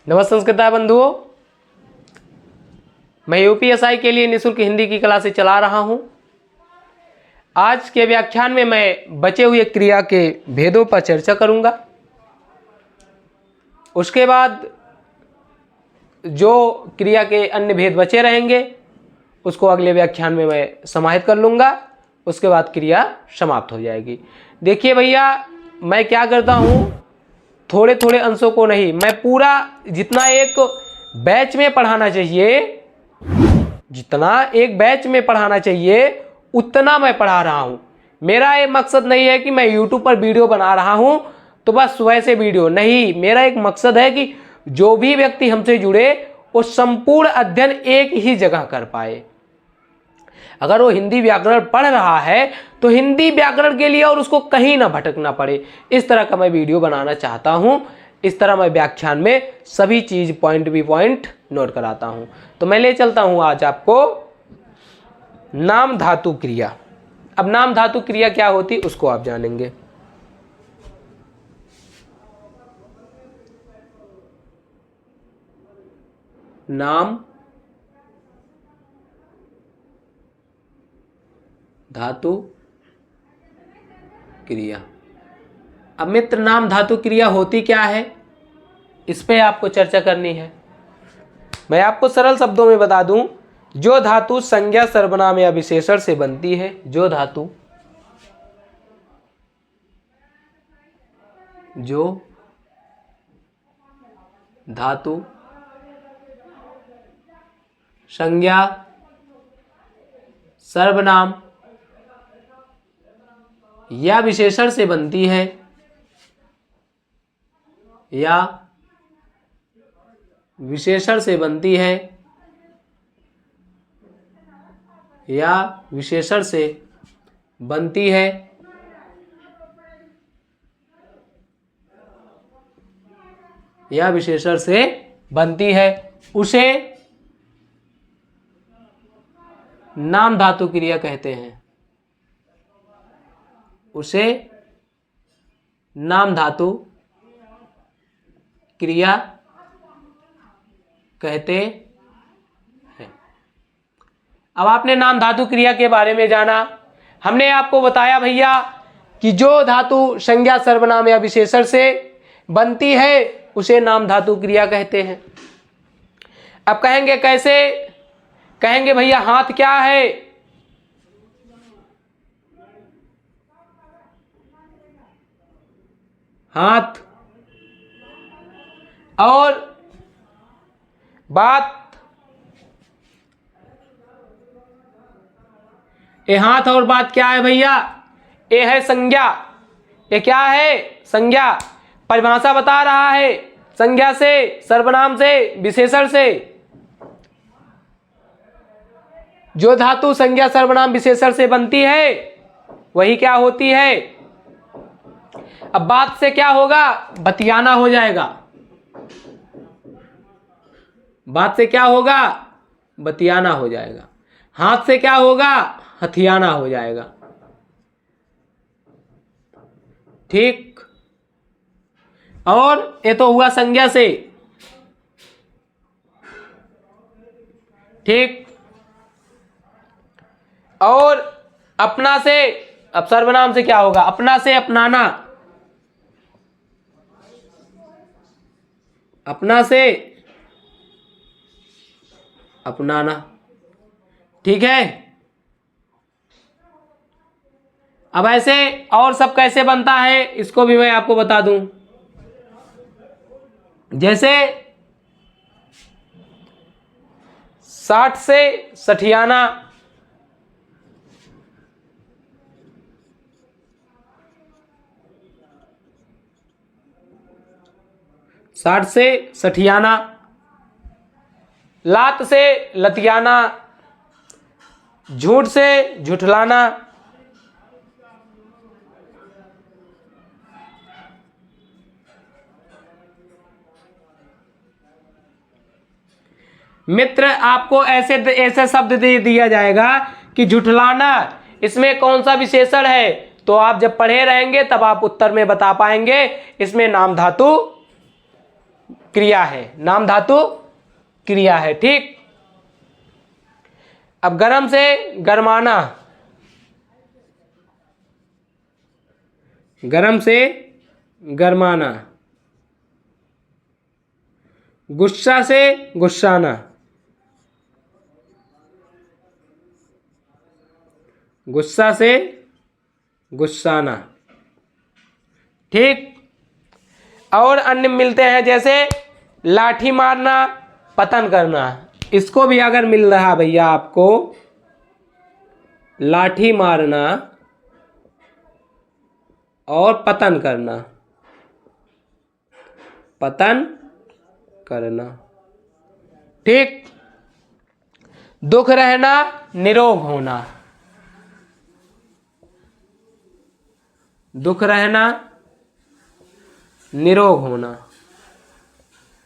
नमस्ते संस्कृता बंधुओं, मैं यूपीएसआई के लिए निःशुल्क हिंदी की क्लासेस चला रहा हूं। आज के व्याख्यान में मैं बचे हुए क्रिया के भेदों पर चर्चा करूंगा। उसके बाद जो क्रिया के अन्य भेद बचे रहेंगे उसको अगले व्याख्यान में मैं समाहित कर लूँगा। उसके बाद क्रिया समाप्त हो जाएगी। देखिए भैया, मैं क्या करता हूँ, थोड़े थोड़े अंशों को नहीं, मैं पूरा जितना एक बैच में पढ़ाना चाहिए, जितना एक बैच में पढ़ाना चाहिए उतना मैं पढ़ा रहा हूँ। मेरा ये मकसद नहीं है कि मैं यूट्यूब पर वीडियो बना रहा हूँ तो बस वैसे वीडियो नहीं। मेरा एक मकसद है कि जो भी व्यक्ति हमसे जुड़े वो संपूर्ण अध्ययन एक ही जगह कर पाए। अगर वो हिंदी व्याकरण पढ़ रहा है तो हिंदी व्याकरण के लिए और उसको कहीं ना भटकना पड़े, इस तरह का मैं वीडियो बनाना चाहता हूं। इस तरह मैं व्याख्यान में सभी चीज पॉइंट बी पॉइंट नोट कराता हूं। तो मैं ले चलता हूं आज आपको नाम धातु क्रिया। अब नाम धातु क्रिया क्या होती उसको आप जानेंगे। नाम धातु क्रिया। अब मित्र, नाम धातु क्रिया होती क्या है, इस पे आपको चर्चा करनी है। मैं आपको सरल शब्दों में बता दूं, जो धातु संज्ञा सर्वनाम या विशेषण से बनती है, जो धातु संज्ञा सर्वनाम या विशेषण से बनती है या विशेषण से बनती है या विशेषण से बनती है या विशेषण से बनती है, उसे नाम धातु क्रिया कहते हैं। उसे नाम धातु क्रिया कहते हैं। अब आपने नाम धातु क्रिया के बारे में जाना। हमने आपको बताया भैया कि जो धातु संज्ञा सर्वनाम या विशेषण से बनती है उसे नाम धातु क्रिया कहते हैं। अब कहेंगे कैसे? कहेंगे भैया हाथ क्या है? हाथ। और बात, ये हाथ और बात क्या है भैया? ये है संज्ञा। ये क्या है? संज्ञा। परिभाषा बता रहा है, संज्ञा से, सर्वनाम से, विशेषण से। जो धातु संज्ञा सर्वनाम विशेषण से बनती है वही क्या होती है? अब बात से क्या होगा? बतियाना हो जाएगा। बात से क्या होगा? बतियाना हो जाएगा। हाथ से क्या होगा? हथियाना हो जाएगा। ठीक। और ये तो हुआ संज्ञा से। ठीक। और अपना से, अब सर्वनाम से क्या होगा? अपना से अपनाना। अपना से अपनाना। ठीक है। अब ऐसे और सब कैसे बनता है इसको भी मैं आपको बता दूं। जैसे 60 से सठियाना, 60 से सठियाना, लात से लतियाना, झूठ से झुठलाना, मित्र आपको ऐसे ऐसे शब्द दे दिया जाएगा कि झुठलाना, इसमें कौन सा विशेषण है, तो आप जब पढ़े रहेंगे तब आप उत्तर में बता पाएंगे। इसमें नाम धातु क्रिया है, नाम धातु क्रिया है। ठीक, अब गरम से गरमाना, गरम से गरमाना, गुस्सा से गुस्साना, गुस्सा से गुस्साना। ठीक, और अन्य मिलते हैं जैसे लाठी मारना, पतन करना। इसको भी अगर मिल रहा भैया आपको, लाठी मारना और पतन करना, पतन करना। ठीक, दुख रहना, निरोग होना, दुख रहना, निरोग होना,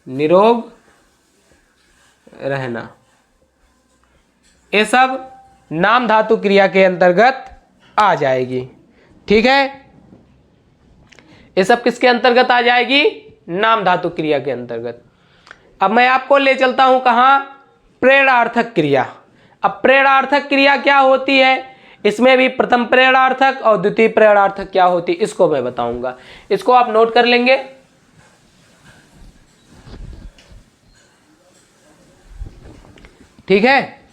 निरोग रहना। ये सब नाम धातु क्रिया के अंतर्गत आ जाएगी। ठीक है, ये सब किसके अंतर्गत आ जाएगी? नाम धातु क्रिया के अंतर्गत। अब मैं आपको ले चलता हूं कहां? प्रेरणार्थक क्रिया। अब प्रेरणार्थक क्रिया क्या होती है, इसमें भी प्रथम प्रेरणार्थक और द्वितीय प्रेरणार्थक क्या होती है, इसको मैं बताऊंगा। इसको आप नोट कर लेंगे। ठीक है,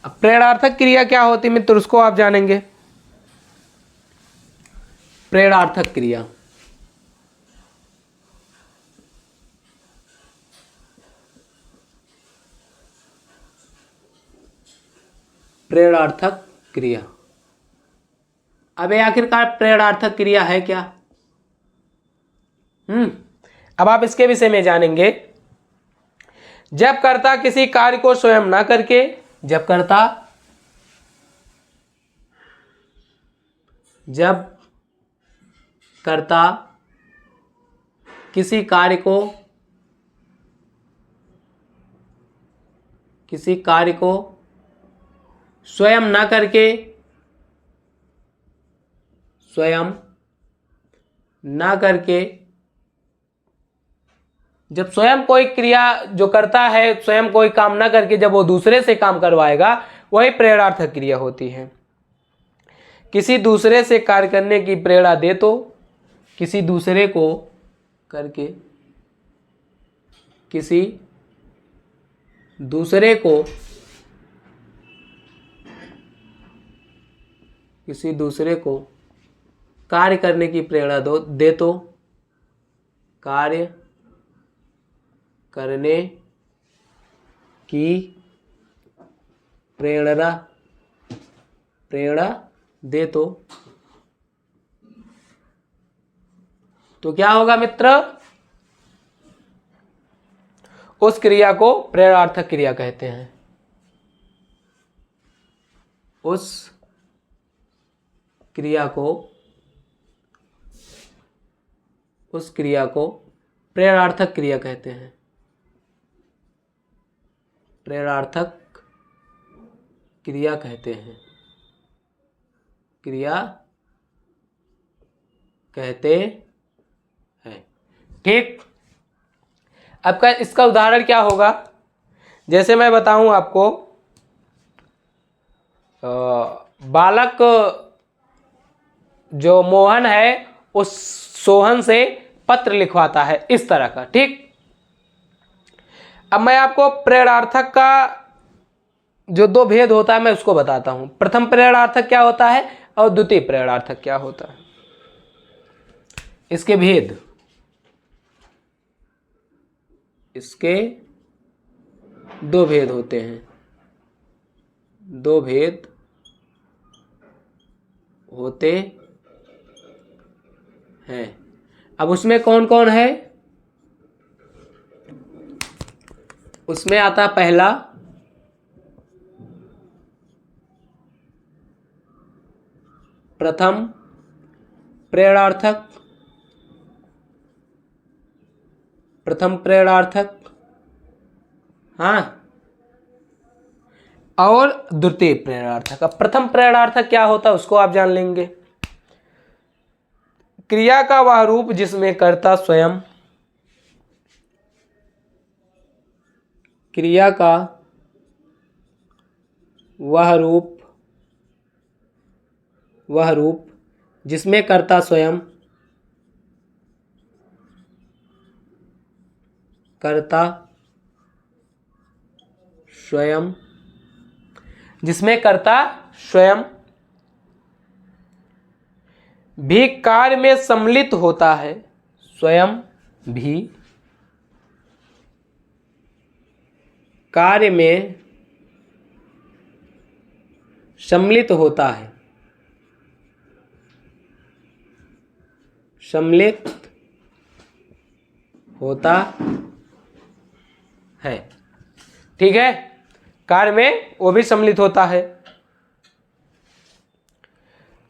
अब प्रेरणार्थक क्रिया क्या होती है मित्र, उसको आप जानेंगे। प्रेरणार्थक क्रिया, प्रेरणार्थक क्रिया। अब आखिरकार प्रेरणार्थक क्रिया है क्या? अब आप इसके विषय में जानेंगे। जब कर्ता किसी कार्य को स्वयं ना करके, जब कर्ता किसी कार्य को स्वयं ना करके, जब स्वयं कोई क्रिया जो करता है, स्वयं कोई काम ना करके जब वो दूसरे से काम करवाएगा, वही प्रेरणार्थक क्रिया होती है। किसी दूसरे से कार्य करने की प्रेरणा दे तो, किसी दूसरे को करके, किसी दूसरे को कार्य करने की प्रेरणा दे तो, कार्य करने की प्रेरणा दे तो क्या होगा मित्र? उस क्रिया को प्रेरणार्थक क्रिया कहते हैं। उस क्रिया को प्रेरणार्थक क्रिया कहते हैं। प्रेरणार्थक क्रिया कहते हैं, क्रिया कहते हैं। ठीक, अब का इसका उदाहरण क्या होगा? जैसे मैं बताऊं आपको, बालक जो मोहन है उस सोहन से पत्र लिखवाता है, इस तरह का। ठीक, अब मैं आपको प्रेरणार्थक का जो दो भेद होता है मैं उसको बताता हूं। प्रथम प्रेरणार्थक क्या होता है और द्वितीय प्रेरणार्थक क्या होता है, इसके भेद, इसके दो भेद होते हैं, दो भेद होते हैं। अब उसमें कौन कौन है? उसमें आता पहला, प्रथम प्रेरणार्थक, प्रथम प्रेरणार्थक, हाँ, और द्वितीय प्रेरणार्थक। अब प्रथम प्रेरणार्थक क्या होता है उसको आप जान लेंगे। क्रिया का वह रूप जिसमें कर्ता स्वयं, क्रिया का वह रूप जिसमें कर्ता स्वयं, जिसमें कर्ता स्वयं भी कार्य में सम्मिलित होता है, स्वयं भी कार्य में सम्मिलित होता है, सम्मिलित होता है, ठीक है, कार्य में वो भी सम्मिलित होता है।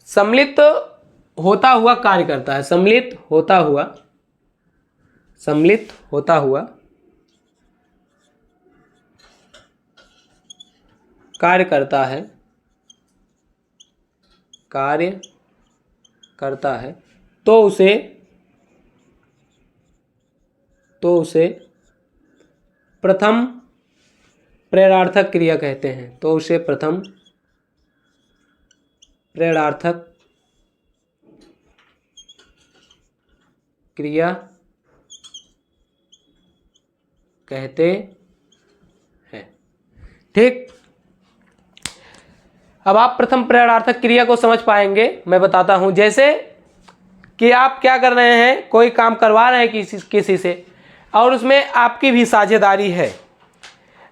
सम्मिलित होता हुआ कार्य करता है, सम्मिलित होता हुआ कार्य करता है, तो उसे प्रथम प्रेरणार्थक क्रिया कहते हैं, तो उसे प्रथम प्रेरणार्थक क्रिया कहते हैं, ठीक। अब आप प्रथम प्रेरणार्थक क्रिया को समझ पाएंगे, मैं बताता हूं। जैसे कि आप क्या कर रहे हैं, कोई काम करवा रहे हैं किसी से और उसमें आपकी भी साझेदारी है।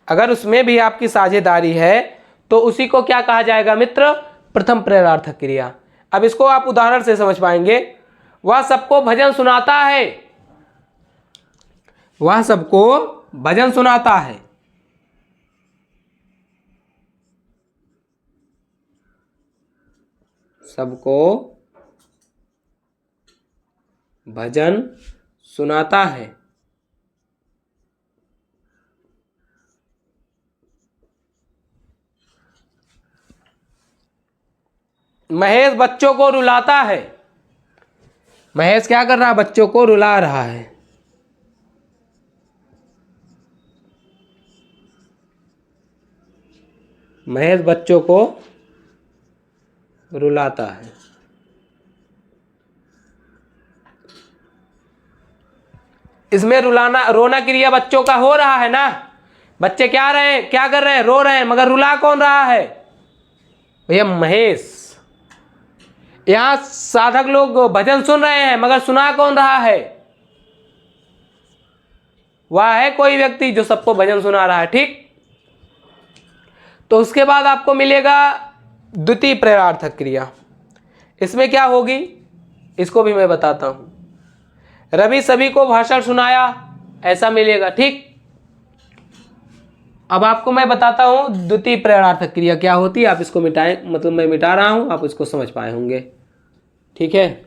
अगर उसमें भी आपकी साझेदारी है तो उसी को क्या कहा जाएगा मित्र, प्रथम प्रेरणार्थक क्रिया। अब इसको आप उदाहरण से समझ पाएंगे। वह सबको भजन सुनाता है, वह सबको भजन सुनाता है, सबको भजन सुनाता है। महेश बच्चों को रुलाता है, महेश क्या कर रहा है, बच्चों को रुला रहा है। महेश बच्चों को रुलाता है। इसमें रोना क्रिया बच्चों का हो रहा है ना। बच्चे क्या कर रहे हैं, रो रहे हैं, मगर रुला कौन रहा है, भैया महेश। यहां साधक लोग भजन सुन रहे हैं मगर सुना कौन रहा है, वह है कोई व्यक्ति जो सबको भजन सुना रहा है, ठीक। तो उसके बाद आपको मिलेगा द्वितीय प्रेरणार्थक क्रिया। इसमें क्या होगी इसको भी मैं बताता हूं। रवि सभी को भाषण सुनाया, ऐसा मिलेगा, ठीक। अब आपको मैं बताता हूं द्वितीय प्रेरणार्थक क्रिया क्या होती है। आप इसको मिटाएं, मतलब मैं मिटा रहा हूं, आप इसको समझ पाए होंगे, ठीक है।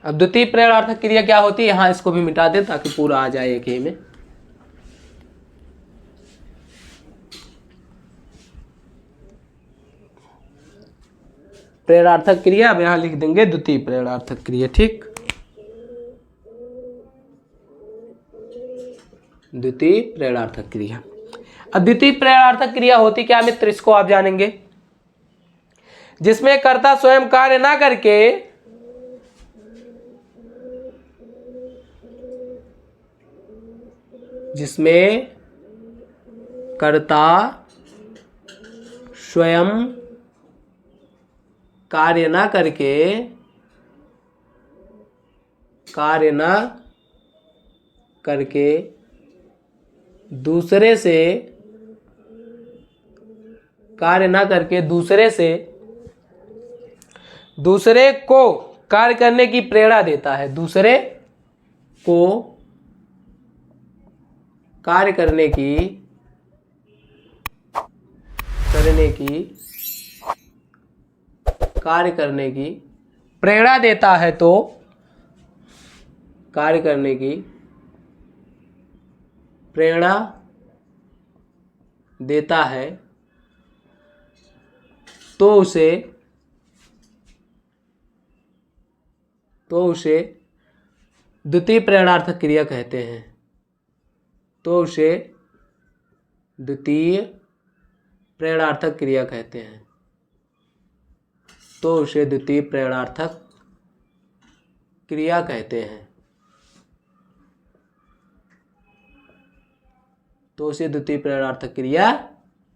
अब द्वितीय प्रेरणार्थक क्रिया क्या होती है, यहां इसको भी मिटा दें ताकि पूरा आ जाए एक ही में। प्रेरणार्थक क्रिया अब यहां लिख देंगे द्वितीय प्रेरणार्थक क्रिया, ठीक। द्वितीय प्रेरणार्थक क्रिया। अब द्वितीय प्रेरणार्थक क्रिया होती क्या मित्र, इसको आप जानेंगे। जिसमें कर्ता स्वयं कार्य ना करके जिसमें कर्ता स्वयं कार्य ना करके दूसरे से दूसरे को कार्य करने की प्रेरणा देता है, दूसरे को कार्य करने की प्रेरणा देता है, तो कार्य करने की प्रेरणा देता है तो उसे द्वितीय प्रेरणार्थक क्रिया कहते हैं। तो उसे द्वितीय प्रेरणार्थक क्रिया कहते हैं। तो उसे द्वितीय प्रेरणार्थक क्रिया कहते हैं। तो उसे द्वितीय प्रेरणार्थक क्रिया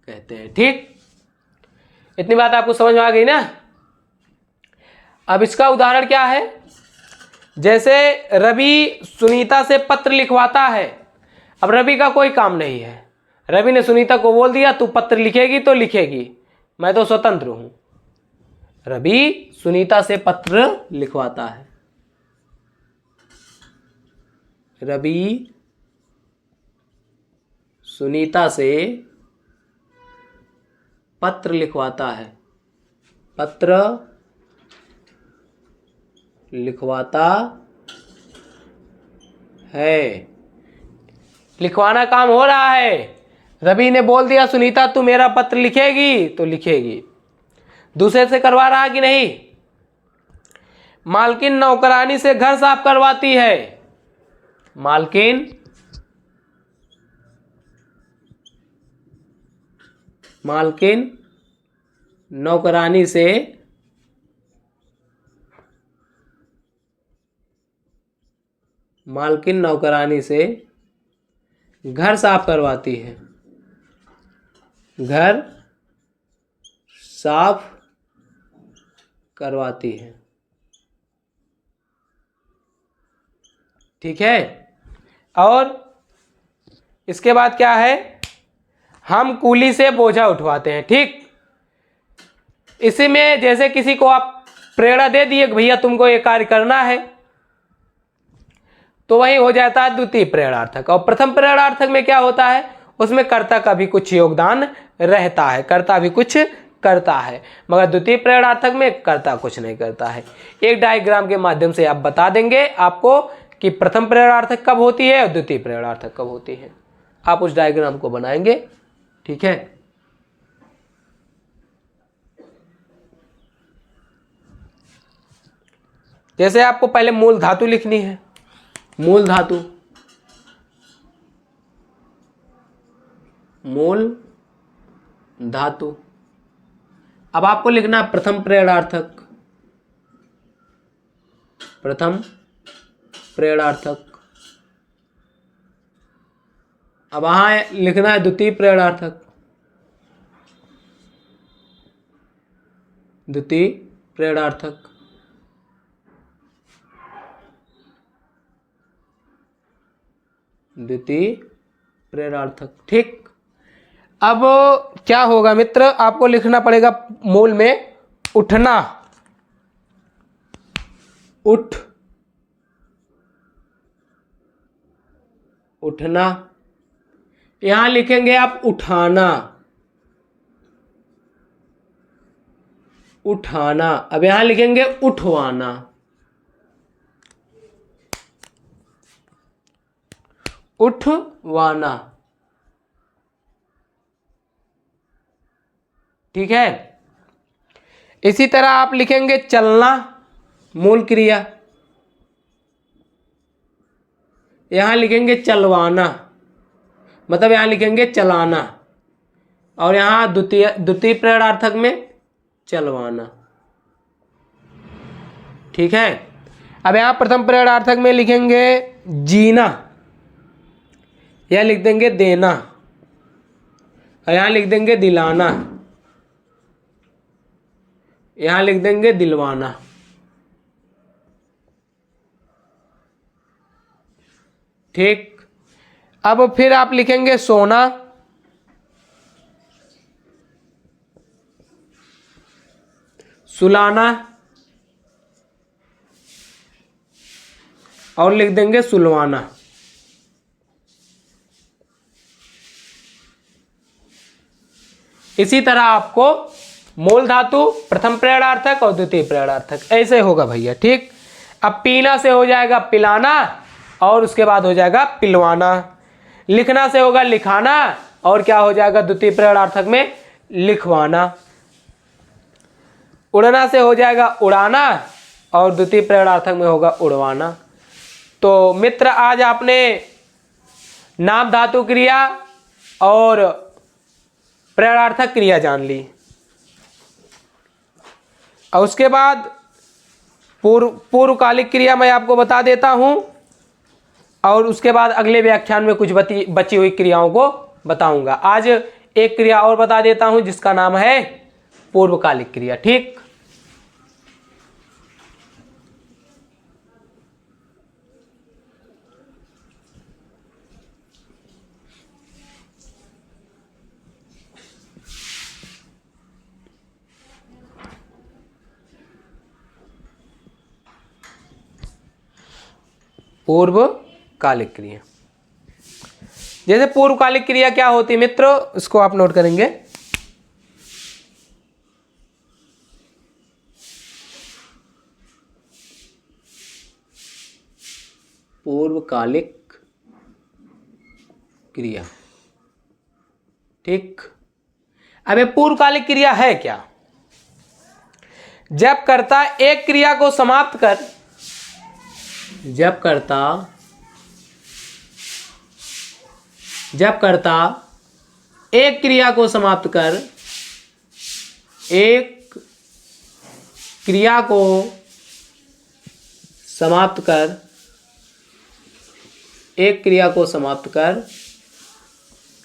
कहते हैं। ठीक, इतनी बात आपको समझ में आ गई ना। अब इसका उदाहरण क्या है, जैसे रवि सुनीता से पत्र लिखवाता है। अब रवि का कोई काम नहीं है, रवि ने सुनीता को बोल दिया तू पत्र लिखेगी तो लिखेगी, मैं तो स्वतंत्र हूं। रवि सुनीता से पत्र लिखवाता है। रवि सुनीता से पत्र लिखवाता है। पत्र लिखवाता है, लिखवाना काम हो रहा है। रवि ने बोल दिया सुनीता तू मेरा पत्र लिखेगी तो लिखेगी। दूसरे से करवा रहा कि नहीं। मालकिन नौकरानी से घर साफ करवाती है। मालकिन नौकरानी से घर साफ करवाती है। घर साफ करवाती है। ठीक है। और इसके बाद क्या है, हम कूली से बोझा उठवाते हैं। ठीक, इसी में जैसे किसी को आप प्रेरणा दे दिए कि भैया तुमको ये कार्य करना है, तो वही हो जाता है द्वितीय प्रेरणार्थक। और प्रथम प्रेरणार्थक में क्या होता है, उसमें कर्ता का भी कुछ योगदान रहता है, कर्ता भी कुछ करता है, मगर द्वितीय प्रेरणार्थक में कर्ता कुछ नहीं करता है। एक डायग्राम के माध्यम से आप बता देंगे आपको कि प्रथम प्रेरणार्थक कब होती है और द्वितीय प्रेरणार्थक कब होती है। आप उस डायग्राम को बनाएंगे। ठीक है। जैसे आपको पहले मूल धातु लिखनी है। मूल धातु अब आपको लिखना प्रथम प्रेरणार्थक। अब वहां लिखना है द्वितीय प्रेरणार्थक। द्वितीय प्रेरणार्थक। ठीक, अब क्या होगा मित्र, आपको लिखना पड़ेगा मूल में उठना। उठना, यहां लिखेंगे आप उठाना। अब यहां लिखेंगे उठवाना। ठीक है। इसी तरह आप लिखेंगे चलना, मूल क्रिया। यहां लिखेंगे चलवाना, मतलब यहां लिखेंगे चलाना, और यहां द्वितीय प्रेरणार्थक में चलवाना। ठीक है। अब यहां प्रथम प्रेरणार्थक में लिखेंगे जीना, यह लिख देंगे देना, और यहां लिख देंगे दिलाना, यहां लिख देंगे दिलवाना। ठीक, अब फिर आप लिखेंगे सोना, सुलाना, और लिख देंगे सुलवाना। इसी तरह आपको मूल धातु, प्रथम पर्यायवाचक और द्वितीय पर्यायवाचक ऐसे होगा भैया। ठीक, अब पीना से हो जाएगा पिलाना और उसके बाद हो जाएगा पिलवाना। लिखना से होगा लिखाना और क्या हो जाएगा द्वितीय पर्यायवाचक में लिखवाना। उड़ना से हो जाएगा उड़ाना और द्वितीय पर्यायवाचक में होगा उड़वाना। तो मित्र आज आपने नाम धातु क्रिया और पर्यायवाचक क्रिया जान ली। और उसके बाद पूर्वकालिक क्रिया मैं आपको बता देता हूं और उसके बाद अगले व्याख्यान में कुछ बची हुई क्रियाओं को बताऊंगा। आज एक क्रिया और बता देता हूं जिसका नाम है पूर्वकालिक क्रिया। ठीक, पूर्वकालिक क्रिया। जैसे पूर्वकालिक क्रिया क्या होती है मित्रों, इसको आप नोट करेंगे। पूर्वकालिक क्रिया। ठीक, अब ये पूर्वकालिक क्रिया है क्या? जब कर्ता एक क्रिया को समाप्त कर, जब कर्ता एक क्रिया को समाप्त कर, एक क्रिया को समाप्त कर, एक क्रिया को समाप्त कर,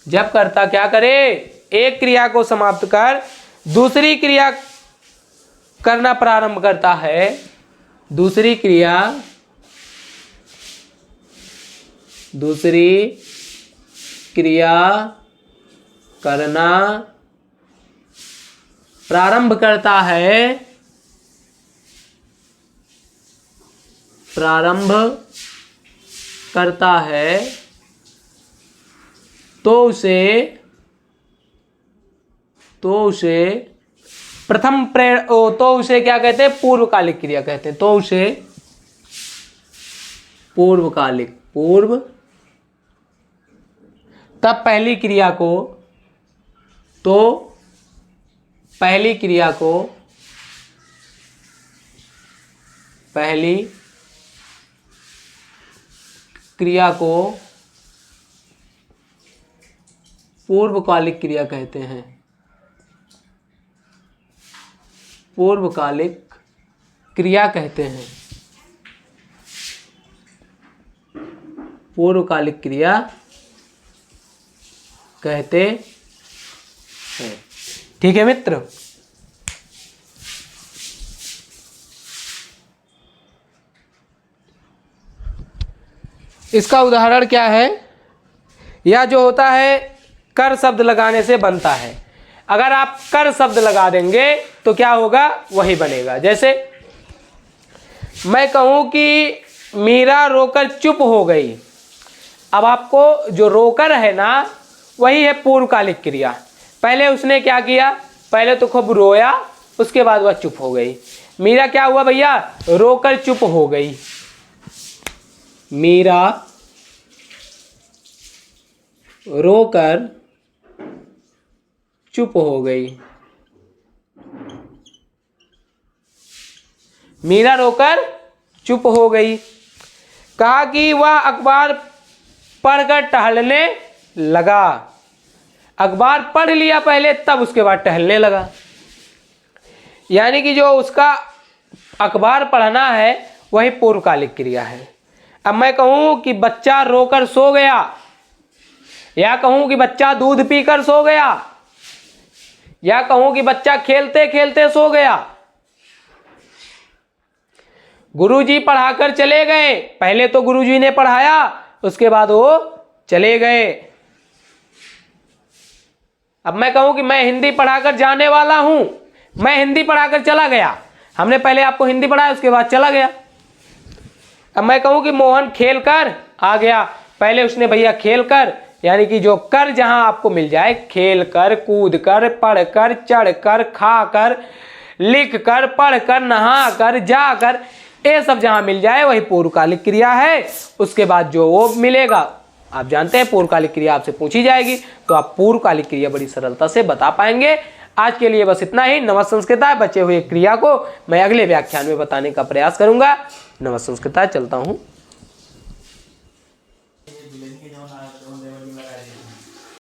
जब कर्ता क्या करे, एक क्रिया को समाप्त कर दूसरी क्रिया करना प्रारंभ करता है, दूसरी क्रिया करना प्रारंभ करता है, तो उसे क्या कहते हैं? पूर्वकालिक क्रिया कहते हैं। तो उसे पूर्व तब पहली क्रिया को पूर्वकालिक क्रिया कहते हैं। पूर्वकालिक क्रिया कहते हैं। पूर्वकालिक क्रिया कहते हैं। ठीक है मित्र, इसका उदाहरण क्या है? यह जो होता है कर शब्द लगाने से बनता है। अगर आप कर शब्द लगा देंगे तो क्या होगा? वही बनेगा। जैसे मैं कहूं कि मीरा रोकर चुप हो गई। अब आपको जो रोकर है ना, वही है पूर्वकालिक क्रिया। पहले उसने क्या किया? पहले तो खूब रोया, उसके बाद वह चुप हो गई। मीरा क्या हुआ भैया? रोकर चुप हो गई। मीरा रोकर चुप हो गई। मीरा रोकर चुप हो गई। कहा कि वह अखबार पढ़कर टहलने लगा। अखबार पढ़ लिया पहले, तब उसके बाद टहलने लगा। यानी कि जो उसका अखबार पढ़ना है वही पूर्वकालिक क्रिया है। अब मैं कहूं कि बच्चा रोकर सो गया, या कहूं कि बच्चा दूध पीकर सो गया, या कहूं कि बच्चा खेलते खेलते सो गया। गुरुजी पढ़ाकर चले गए। पहले तो गुरुजी ने पढ़ाया, उसके बाद वो चले गए। अब मैं कहूं कि मैं हिंदी पढ़ाकर जाने वाला हूं, मैं हिंदी पढ़ाकर चला गया। हमने पहले आपको हिंदी पढ़ाया, उसके बाद चला गया। अब मैं कहूँ कि मोहन खेल कर आ गया, पहले उसने भैया खेल कर, यानी कि जो कर जहां आपको मिल जाए, खेल कर, कूद कर, पढ़ कर, चढ़ कर, खा कर, लिख कर, पढ़ कर, नहा कर, जा कर, ये सब जहां मिल जाए वही पूर्वकालिक क्रिया है। उसके बाद जो वो मिलेगा, आप जानते हैं पूर्वकालिक क्रिया आपसे पूछी जाएगी, तो आप पूर्वकालिक क्रिया बड़ी सरलता से बता पाएंगे। आज के लिए बस इतना ही। नवसंस्कृता बचे हुए क्रिया को मैं अगले व्याख्यान में बताने का प्रयास करूंगा। नवसंस्कृता चलता हूं।